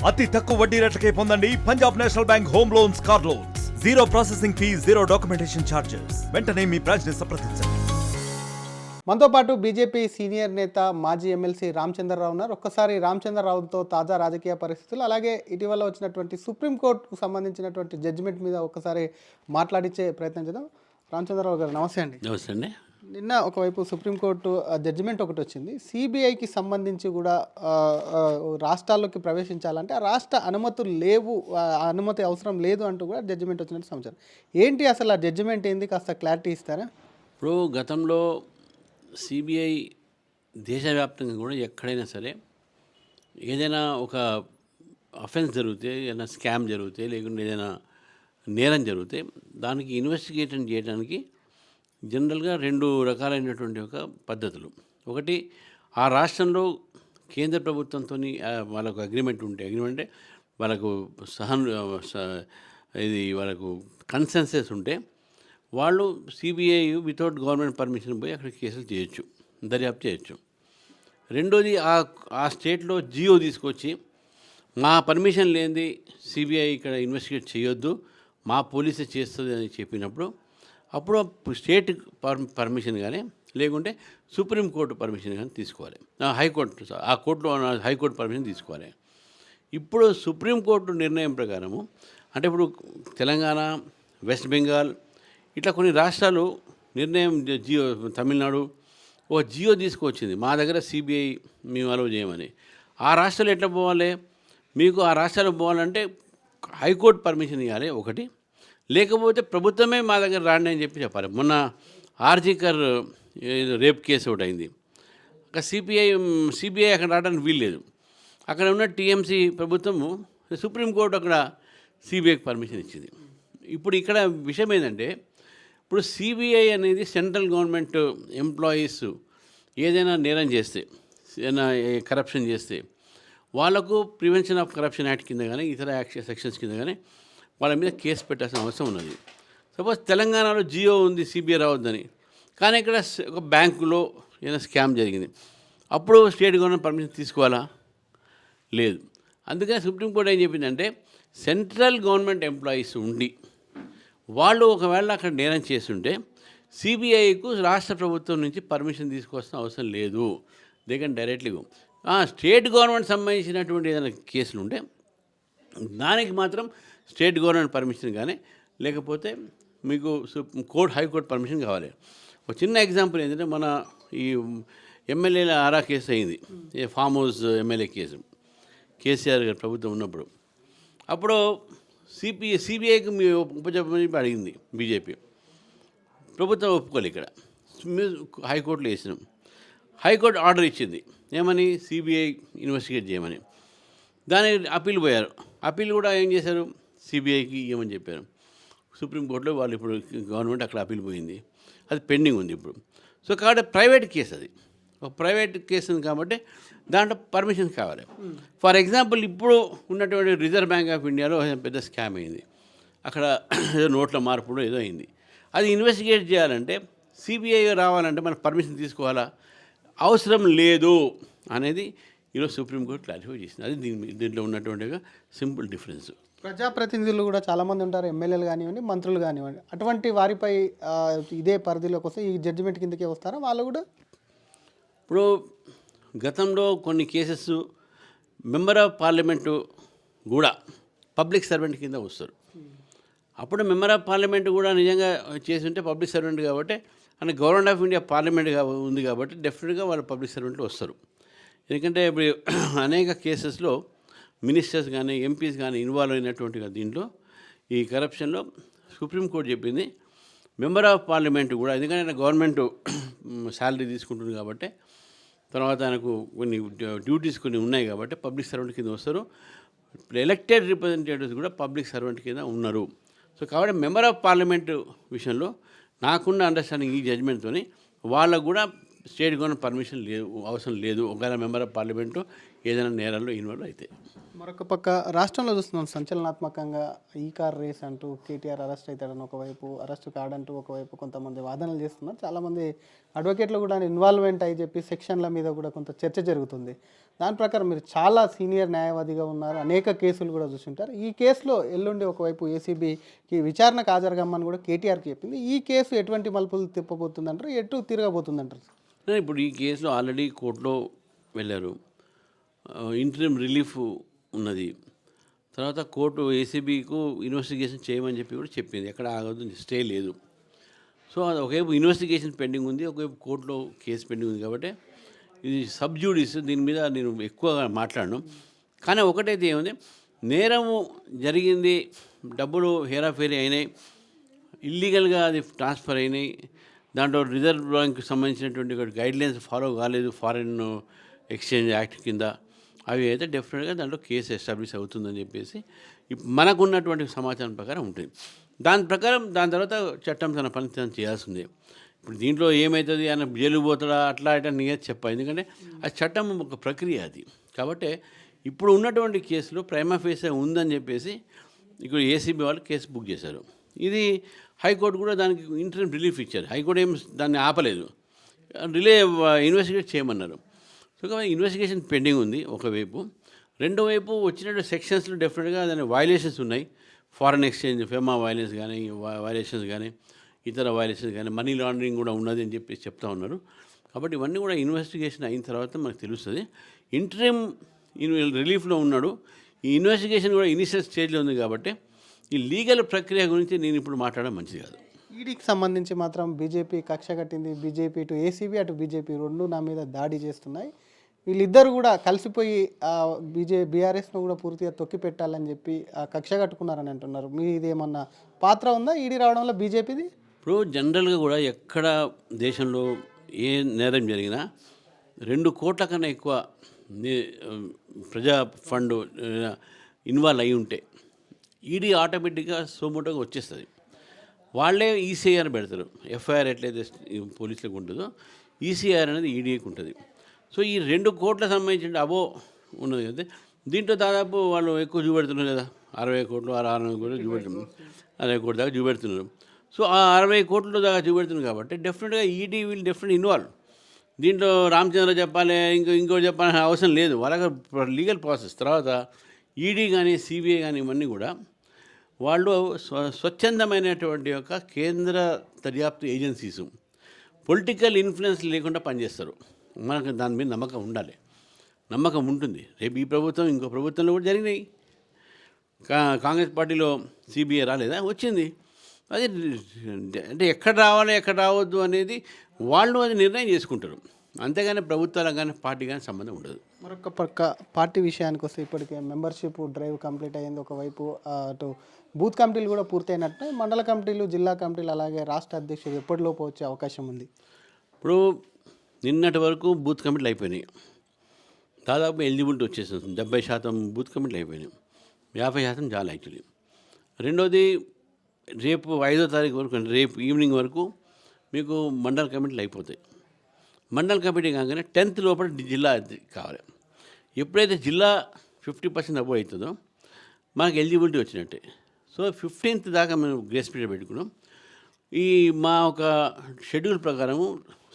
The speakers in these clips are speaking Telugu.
అతి తక్కువ వడ్డీ రేట్లకే పొందండి Punjab national bank home loans, car loans. Zero processing fee, zero documentation charges. వెంటనే మీ బ్రాంచ్ ని సంప్రదించండి. మనతో పాటు బీజేపీ సీనియర్ నేత మాజీ ఎమ్మెల్సీ రామచంద్రరావు ఉన్నారు. ఒక్కసారి రామచంద్రరావుతో తాజా రాజకీయ పరిస్థితులు, అలాగే ఇటీవల వచ్చినటువంటి సుప్రీంకోర్టుకు సంబంధించినటువంటి జడ్జిమెంట్ మీద ఒకసారి మాట్లాడించే ప్రయత్నం చేద్దాం. రామచంద్రరావు గారు నమస్తే అండి. నమస్తే అండి. నిన్న ఒకవైపు సుప్రీంకోర్టు జడ్జిమెంట్ ఒకటి వచ్చింది. సిబిఐకి సంబంధించి కూడా రాష్ట్రాల్లోకి ప్రవేశించాలంటే ఆ రాష్ట్ర అనుమతులు లేవు, అనుమతి అవసరం లేదు అంటూ కూడా జడ్జిమెంట్ వచ్చినట్టు సమాచారం. ఏంటి అసలు ఆ జడ్జిమెంట్ ఏంది, కాస్త క్లారిటీ ఇస్తారా? ఇప్పుడు గతంలో సిబిఐ దేశవ్యాప్తంగా కూడా ఎక్కడైనా సరే ఏదైనా ఒక అఫెన్స్ జరిగితే, ఏదైనా స్కామ్ జరిగితే, లేకుంటే ఏదైనా నేరం జరిగితే దానికి ఇన్వెస్టిగేషన్ చేయడానికి జనరల్గా రెండు రకాలైనటువంటి ఒక పద్ధతులు. ఒకటి, ఆ రాష్ట్రంలో కేంద్ర ప్రభుత్వంతో వాళ్ళకు అగ్రిమెంట్ ఉంటే, అగ్రిమెంట్ అంటే వాళ్ళకు వాళ్ళకు కన్సెన్సెస్ ఉంటే వాళ్ళు సిబిఐ వితౌట్ గవర్నమెంట్ పర్మిషన్ పోయి అక్కడ కేసులు చేయొచ్చు, దర్యాప్తు చేయొచ్చు. రెండోది, ఆ స్టేట్లో జియో తీసుకొచ్చి మా పర్మిషన్ లేనిది సిబిఐ ఇక్కడ ఇన్వెస్టిగేట్ చేయొద్దు, మా పోలీసే చేస్తుంది అని చెప్పినప్పుడు అప్పుడు స్టేట్ పర్మిషన్ కానీ లేకుంటే సుప్రీంకోర్టు పర్మిషన్ కానీ తీసుకోవాలి. హైకోర్టు, ఆ కోర్టులో హైకోర్టు పర్మిషన్ తీసుకోవాలి. ఇప్పుడు సుప్రీంకోర్టు నిర్ణయం ప్రకారము, అంటే ఇప్పుడు తెలంగాణ, వెస్ట్ బెంగాల్ ఇట్లా కొన్ని రాష్ట్రాలు నిర్ణయం, జియో తమిళనాడు ఓ జియో తీసుకొచ్చింది, మా దగ్గర సిబిఐ మేము అలౌ చేయమని. ఆ రాష్ట్రాలు ఎట్లా పోవాలి? మీకు ఆ రాష్ట్రాలు పోవాలంటే హైకోర్టు పర్మిషన్ ఇవ్వాలి ఒకటి, లేకపోతే ప్రభుత్వమే మా దగ్గర రాండి అని చెప్పాలి. మొన్న ఆర్జికర్ రేప్ కేసు ఒకటి అయింది. అక్కడ సిబిఐ అక్కడ రావడానికి వీల్లేదు. అక్కడ ఉన్న టీఎంసీ ప్రభుత్వము, సుప్రీంకోర్టు అక్కడ సిబిఐకి పర్మిషన్ ఇచ్చింది. ఇప్పుడు ఇక్కడ విషయం ఏంటంటే, ఇప్పుడు సిబిఐ అనేది సెంట్రల్ గవర్నమెంట్ ఎంప్లాయీస్ ఏదైనా నేరం చేస్తే, ఏదైనా కరప్షన్ చేస్తే వాళ్ళకు ప్రివెన్షన్ ఆఫ్ కరప్షన్ యాక్ట్ కింద కానీ ఇతర సెక్షన్స్ కింద కానీ వాళ్ళ మీద కేసు పెట్టాల్సిన అవసరం ఉన్నది. సపోజ్ తెలంగాణలో జియో ఉంది, సిబిఐ రావద్దని, కానీ ఇక్కడ ఒక బ్యాంకులో ఏదైనా స్కామ్ జరిగింది, అప్పుడు స్టేట్ గవర్నమెంట్ పర్మిషన్ తీసుకోవాలా? లేదు. అందుకని సుప్రీంకోర్టు ఏం చెప్పిందంటే, సెంట్రల్ గవర్నమెంట్ ఎంప్లాయీస్ ఉండి వాళ్ళు ఒకవేళ అక్కడ నేరం చేస్తుంటే సిబిఐకు రాష్ట్ర ప్రభుత్వం నుంచి పర్మిషన్ తీసుకోవాల్సిన అవసరం లేదు. They can directly go. State government సంబంధించినటువంటి ఏదైనా కేసులు ఉంటే దానికి మాత్రం స్టేట్ గవర్నమెంట్ పర్మిషన్ కానీ లేకపోతే మీకు హైకోర్టు పర్మిషన్ కావాలి. ఒక చిన్న ఎగ్జాంపుల్ ఏంటంటే, మన ఈ ఎమ్మెల్యేల ఆరా కేసు అయింది, farm house MLA case, KCR గారు ప్రభుత్వం ఉన్నప్పుడు. అప్పుడు సిబిఐకి మీ ఉపజెప్పమని అడిగింది బీజేపీ, ప్రభుత్వం ఒప్పుకోలేదు. ఇక్కడ హైకోర్టులో వేసినాం, హైకోర్టు ఆర్డర్ ఇచ్చింది ఏమని, సిబిఐ ఇన్వెస్టిగేట్ చేయమని. దాని అప్పీల్ పోయారు. అప్పీల్ కూడా ఏం చేశారు, సిబిఐకి ఇవ్వమని చెప్పారు. సుప్రీంకోర్టులో వాళ్ళు ఇప్పుడు గవర్నమెంట్ అక్కడ అప్పీల్ పోయింది, అది పెండింగ్ ఉంది ఇప్పుడు. సో కాబట్టి ప్రైవేట్ కేసు, అది ఒక ప్రైవేట్ కేసు ఉంది కాబట్టి దాంట్లో పర్మిషన్ కావాలి. ఫర్ ఎగ్జాంపుల్, ఇప్పుడు ఉన్నటువంటి రిజర్వ్ బ్యాంక్ ఆఫ్ ఇండియాలో పెద్ద స్కామ్ అయింది, అక్కడ ఏదో నోట్ల మార్పులో ఏదో అయింది. అది ఇన్వెస్టిగేట్ చేయాలంటే సిబిఐ రావాలంటే మనకు పర్మిషన్ తీసుకోవాలా? అవసరం లేదు అనేది ఈరోజు సుప్రీంకోర్టు క్లారిఫై చేసింది. అది దీంట్లో ఉన్నటువంటి సింపుల్ డిఫరెన్స్. ప్రజాప్రతినిధులు కూడా చాలామంది ఉంటారు, ఎమ్మెల్యేలు కానివ్వండి, మంత్రులు కానివ్వండి, అటువంటి వారిపై ఇదే పరిధిలోకి వస్తే ఈ జడ్జిమెంట్ కిందకే వస్తారా వాళ్ళు కూడా? ఇప్పుడు గతంలో కొన్ని కేసెస్ మెంబర్ ఆఫ్ పార్లమెంటు కూడా పబ్లిక్ సర్వెంట్ కింద వస్తారు. అప్పుడు మెంబర్ ఆఫ్ పార్లమెంట్ కూడా నిజంగా చేసి ఉంటే పబ్లిక్ సర్వెంట్ కాబట్టి, అని గవర్నమెంట్ ఆఫ్ ఇండియా పార్లమెంట్ ఉంది కాబట్టి డెఫినెట్గా వాళ్ళు పబ్లిక్ సర్వెంట్లు వస్తారు. ఎందుకంటే ఇప్పుడు అనేక కేసెస్లో మినిస్టర్స్ కానీ ఎంపీస్ కానీ ఇన్వాల్వ్ అయినటువంటి దీంట్లో ఈ కరప్షన్లో సుప్రీంకోర్టు చెప్పింది మెంబర్ ఆఫ్ పార్లమెంట్ కూడా, ఎందుకంటే ఆయన గవర్నమెంట్ శాలరీ తీసుకుంటుంది కాబట్టి, తర్వాత ఆయనకు కొన్ని డ్యూటీస్ కొన్ని ఉన్నాయి కాబట్టి పబ్లిక్ సర్వెంట్ కింద వస్తారు. ఎలక్టెడ్ రిప్రజెంటేటివ్స్ కూడా పబ్లిక్ సర్వెంట్ కింద ఉన్నారు. సో కాబట్టి మెంబర్ ఆఫ్ పార్లమెంట్ విషయంలో నాకున్న అండర్స్టాండింగ్ ఈ జడ్జిమెంట్తో వాళ్ళకు కూడా స్టేట్ గవర్నమెంట్ పర్మిషన్ లేదు, అవసరం లేదు, ఒకవేళ మెంబర్ ఆఫ్ పార్లమెంటు ఏదైనా నేరాల్లో ఇన్వాల్వ్ అయితే. మరొక పక్క రాష్ట్రంలో చూస్తున్నాం సంచలనాత్మకంగా ఈ కార్ రేస్ అంటూ కేటీఆర్ అరెస్ట్ అవుతాడని ఒకవైపు, అరెస్ట్ కాడంటూ ఒకవైపు కొంతమంది వాదనలు చేస్తున్నారు. చాలామంది అడ్వకేట్లు కూడా ఇన్వాల్వ్మెంట్ అయి చెప్పి సెక్షన్ల మీద కూడా కొంత చర్చ జరుగుతుంది. దాని ప్రకారం మీరు చాలా సీనియర్ న్యాయవాదిగా ఉన్నారు, అనేక కేసులు కూడా చూసుంటారు. ఈ కేసులో ఎల్లుండి ఒకవైపు ఏసీబీకి విచారణకు హాజరుగమ్మని కూడా కేటీఆర్కి చెప్పింది. ఈ కేసు ఎటువంటి మలుపులు తిప్పబోతుందంటారు, ఎటు తిరగబోతుందంటారు? ఇప్పుడు ఈ కేసులో ఆల్రెడీ కోర్టులో వెళ్ళారు, ఇంటరిమ్ రిలీఫ్ ఉన్నది. తర్వాత కోర్టు ఏసీబీకు ఇన్వెస్టిగేషన్ చేయమని చెప్పి కూడా చెప్పింది, ఎక్కడ ఆగదు, స్టే లేదు. సో అది ఒకవైపు ఇన్వెస్టిగేషన్ పెండింగ్ ఉంది, ఒకవైపు కోర్టులో కేసు పెండింగ్ ఉంది. కాబట్టి ఇది సబ్జ్యూడిస్, దీని మీద నేను ఎక్కువగా మాట్లాడను. కానీ ఒకటైతే ఏముంది, నేరము జరిగింది, డబ్బులు హేరాఫేరీ అయినాయి, ఇల్లీగల్గా అది ట్రాన్స్ఫర్ అయినాయి, దాంట్లో రిజర్వ్ బ్యాంక్కి సంబంధించినటువంటి గైడ్లైన్స్ ఫాలో కాలేదు ఫారిన్ ఎక్స్చేంజ్ యాక్ట్ కింద, అవి అయితే డెఫినెట్గా దాంట్లో కేసు ఎస్టాబ్లిష్ అవుతుందని చెప్పేసి మనకున్నటువంటి సమాచారం ప్రకారం ఉంటుంది. దాని ప్రకారం దాని తర్వాత చట్టం తన పని తను చేయాల్సిందే. ఇప్పుడు దీంట్లో ఏమవుతుంది, ఆయన జైలు పోతాడా అట్లా ఇట్లా నేను చెప్పాలి, ఎందుకంటే ఆ చట్టం ఒక ప్రక్రియ అది. కాబట్టి ఇప్పుడు ఉన్నటువంటి కేసులో ప్రైమా ఫేసే ఉందని చెప్పేసి ఇక్కడ ఏసీబీ వాళ్ళు కేసు బుక్ చేశారు. ఇది హైకోర్టు కూడా దానికి ఇంటరిమ్ రిలీఫ్ ఇచ్చారు. హైకోర్టు ఏం దాన్ని ఆపలేదు, ఇన్వెస్టిగేట్ చేయమన్నారు. సో కాబట్టి ఇన్వెస్టిగేషన్ పెండింగ్ ఉంది ఒకవైపు. రెండో వైపు వచ్చినట్టు సెక్షన్స్లో డెఫినెట్గా దాని వైలేషన్స్ ఉన్నాయి, ఫారెన్ ఎక్స్చేంజ్ ఫెమా వైలెన్స్ కానీ వైలేషన్స్ కానీ ఇతర వైలేషన్స్ కానీ మనీ లాండరింగ్ కూడా ఉన్నది అని చెప్పి చెప్తా ఉన్నారు. కాబట్టి ఇవన్నీ కూడా ఇన్వెస్టిగేషన్ అయిన తర్వాత మనకు తెలుస్తుంది. ఇంటరిమ్ రిలీఫ్లో ఉన్నాడు, ఈ ఇన్వెస్టిగేషన్ కూడా ఇనిషియల్ స్టేజ్లో ఉంది. కాబట్టి ఈ లీగల్ ప్రక్రియ గురించి నేను ఇప్పుడు మాట్లాడడం మంచిది కాదు. ఈడీకి సంబంధించి మాత్రం బీజేపీ కక్ష కట్టింది. బీజేపీ ఇటు ఏసీబీ అటు బీజేపీ రెండు నా మీద దాడి చేస్తున్నాయి. వీళ్ళిద్దరు కూడా కలిసిపోయి బీఆర్ఎస్ను కూడా పూర్తిగా తొక్కి పెట్టాలని చెప్పి కక్ష కట్టుకున్నారని అంటున్నారు. మీది ఏమన్నా పాత్ర ఉందా ఈడీ రావడంలో బీజేపీది? ఇప్పుడు జనరల్గా కూడా ఎక్కడ దేశంలో ఏ నేరం జరిగినా 2 కోట్ల కన్నా ఎక్కువ ప్రజా ఫండ్ ఇన్వాల్వ్ అయి ఉంటే ఈడీ ఆటోమేటిక్గా సోమోటోగా వచ్చేస్తుంది. వాళ్ళే ఈసీఆర్ పెడతారు. ఎఫ్ఐఆర్ ఎట్లయితే పోలీసులకు ఉంటుందో ఈసీఆర్ అనేది ఈడీకి ఉంటుంది. సో ఈ 2 కోట్ల సంబంధించిన ఉన్నది కదా, దీంట్లో దాదాపు వాళ్ళు ఎక్కువ చూపెడుతున్నారు కదా, 60 కోట్లు 60 కోట్లు చూపెడుతున్నారు, 60 కోట్ల దాకా చూపెడుతున్నారు. సో ఆ 60 కోట్ల దాకా చూపెడుతున్నారు కాబట్టి డెఫినెట్గా ఈడీ విల్ డెఫినెట్ ఇన్వాల్వ్. దీంట్లో రామచంద్ర చెప్పాలి ఇంకోటి చెప్పాలని అవసరం లేదు, వాళ్ళకి లీగల్ ప్రాసెస్. తర్వాత ఈడీ కానీ సిబిఐ కానీ ఇవన్నీ కూడా వాళ్ళు స్వచ్ఛందమైనటువంటి యొక్క కేంద్ర దర్యాప్తు ఏజెన్సీసు, పొలిటికల్ ఇన్ఫ్లుయెన్స్ లేకుండా పనిచేస్తారు. మనకు దాని మీద నమ్మకం ఉండాలి, నమ్మకం ఉంటుంది. రేపు ఈ ప్రభుత్వం ఇంకో ప్రభుత్వంలో కూడా జరిగినాయి. కాంగ్రెస్ పార్టీలో సిబిఐ రాలేదా, వచ్చింది. అది అంటే ఎక్కడ రావాలి ఎక్కడ రావద్దు అనేది వాళ్ళు అది నిర్ణయం చేసుకుంటారు, అంతేగాని ప్రభుత్వాలకు కానీ పార్టీ కానీ సంబంధం ఉండదు. మరొక పక్క పార్టీ విషయానికి వస్తే ఇప్పటికే మెంబర్షిప్ డ్రైవ్ కంప్లీట్ అయ్యింది. ఒకవైపు అటు బూత్ కమిటీలు కూడా పూర్తయినట్టు, మండల కమిటీలు జిల్లా కమిటీలు అలాగే రాష్ట్ర అధ్యక్షుడు ఎప్పటిలోపు వచ్చే అవకాశం ఉంది. ఇప్పుడు నిన్నటి వరకు బూత్ కమిటీలు అయిపోయినాయి, దాదాపు ఎలిజిబిలిటీ వచ్చేసింది. 70% బూత్ కమిటీలు అయిపోయినాయి, 50% చాలా యాక్చువల్లీ. రెండోది రేపు 5వ తారీఖు వరకు, రేపు ఈవినింగ్ వరకు మీకు మండల కమిటీలు అయిపోతాయి. మండల కమిటీ కాగానే 10th లోపల జిల్లా కావాలి. ఎప్పుడైతే జిల్లా 50% అబోవ్ అవుతుందో మనకు ఎలిజిబిలిటీ వచ్చినట్టే. సో 15th దాకా మేము గ్రేస్ పీరియడ్ పెట్టుకున్నాం. ఈ మా ఒక షెడ్యూల్ ప్రకారము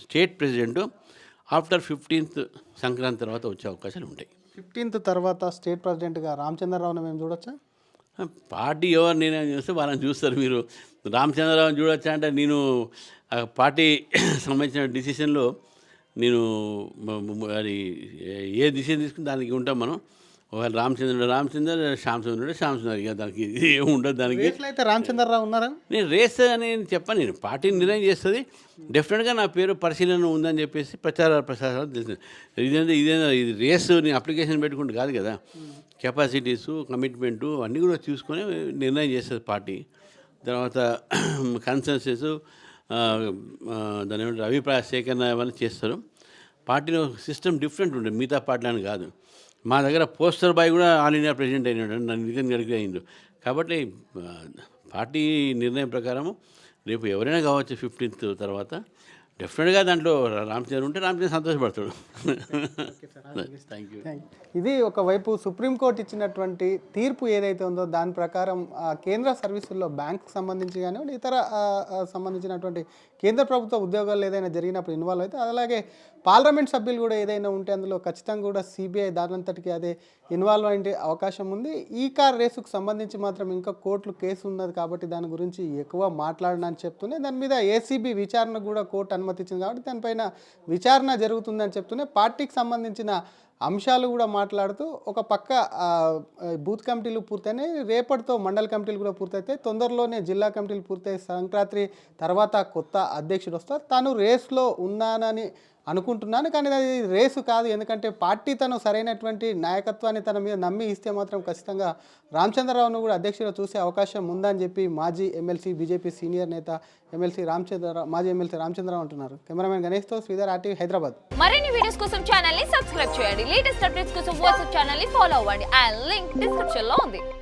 state president after 15th Sankranti తర్వాత వచ్చే అవకాశాలు ఉంటాయి. 15th తర్వాత స్టేట్ ప్రెసిడెంట్గా రామచంద్రరావుని మేము చూడొచ్చా? పార్టీ ఎవరు నిర్ణయం చేస్తే వాళ్ళని చూస్తారు. మీరు రామచంద్రరావుని చూడొచ్చా అంటే నేను పార్టీ సంబంధించిన డిసిషన్లో నేను అది ఏ డిసిషన్ తీసుకుని దానికి ఉంటాం మనం. ఒకవేళ రామచంద్ర శ్యామసుందరుడు ఇక దానికి ఏముండదు. దానికి అయితే రామచంద్రరావు ఉన్నారా? నేను రేస్ అని చెప్పాను, నేను పార్టీ నిర్ణయం చేస్తుంది. డెఫినెట్గా నా పేరు పరిశీలన ఉందని చెప్పేసి ప్రచారాలు తెలిసింది. ఇది రేస్ నేను అప్లికేషన్ పెట్టుకుంటూ కాదు కదా, కెపాసిటీసు కమిట్మెంటు అన్నీ కూడా చూసుకొని నిర్ణయం చేస్తుంది పార్టీ. తర్వాత కన్సెన్సెస్ దాని ఏమంటారు అభిప్రాయ సేకరణ అవన్నీ చేస్తారు. పార్టీలో సిస్టమ్ డిఫరెంట్ ఉంటుంది, మిగతా పార్టీలని కాదు. మా దగ్గర పోస్టర్ బాయ్ కూడా ఆల్ ఇండియా ప్రెసిడెంట్ అయినాడు, నన్ను నితిన్ గడ్కరీ అయిండు. కాబట్టి పార్టీ నిర్ణయం ప్రకారము రేపు ఎవరైనా కావచ్చు 15th తర్వాత డెఫినెట్గా దాంట్లో రామచంద్ర ఉంటే రామచంద్ర సంతోషపడతాడు. Thank you. ఇది ఒకవైపు సుప్రీంకోర్టు ఇచ్చినటువంటి తీర్పు ఏదైతే ఉందో దాని ప్రకారం కేంద్ర సర్వీసుల్లో బ్యాంకుకు సంబంధించి కానివ్వండి ఇతర సంబంధించినటువంటి కేంద్ర ప్రభుత్వ ఉద్యోగాలు ఏదైనా జరిగినప్పుడు ఇన్వాల్వ్ అయితే అలాగే పార్లమెంట్ సభ్యులు కూడా ఏదైనా ఉంటే అందులో ఖచ్చితంగా కూడా సిబిఐ దానంతటికి అదే ఇన్వాల్వ్ అయ్యే అవకాశం ఉంది. ఈ కార్ రేసుకు సంబంధించి మాత్రం ఇంకా కోర్టులో కేసు ఉన్నది కాబట్టి దాని గురించి ఎక్కువ మాట్లాడనని చెప్తూనే దాని మీద ఏసీబీ విచారణ కూడా కోర్టు అనుమతించింది కాబట్టి దానిపైన విచారణ జరుగుతుందని చెప్తూనే పార్టీకి సంబంధించిన అంశాలు కూడా మాట్లాడుతూ ఒక పక్క బూత్ కమిటీలు పూర్తయినాయి, రేపటితో మండల కమిటీలు కూడా పూర్తయితాయి, తొందరలోనే జిల్లా కమిటీలు పూర్తయి సంక్రాంతి తర్వాత కొత్త అధ్యక్షుడు వస్తారు. తాను రేస్లో ఉన్నానని అనుకుంటున్నాను కానీ అది రేసు కాదు, ఎందుకంటే పార్టీ తను సరైనటువంటి నాయకత్వాన్ని తన మీద నమ్మి ఇస్తే మాత్రం ఖచ్చితంగా రామచంద్రరావును కూడా అధ్యక్షుడు చూసే అవకాశం ఉందని చెప్పి మాజీ ఎమ్మెల్సీ బీజేపీ సీనియర్ నేత మాజీ ఎమ్మెల్సీ రామచంద్రరావు అంటున్నారు. కెమెరామెన్ గణేష్తో శ్రీధర్, RTV, హైదరాబాద్. మరిన్ని వీడియోస్ కోసం ఛానల్ ని సబ్స్క్రైబ్ చేయండి. లేటెస్ట్ అప్డేట్స్ కోసం వాట్సాప్ ఛానల్ ని ఫాలో అవ్వండి. ఆ లింక్ డిస్క్రిప్షన్ లో ఉంది.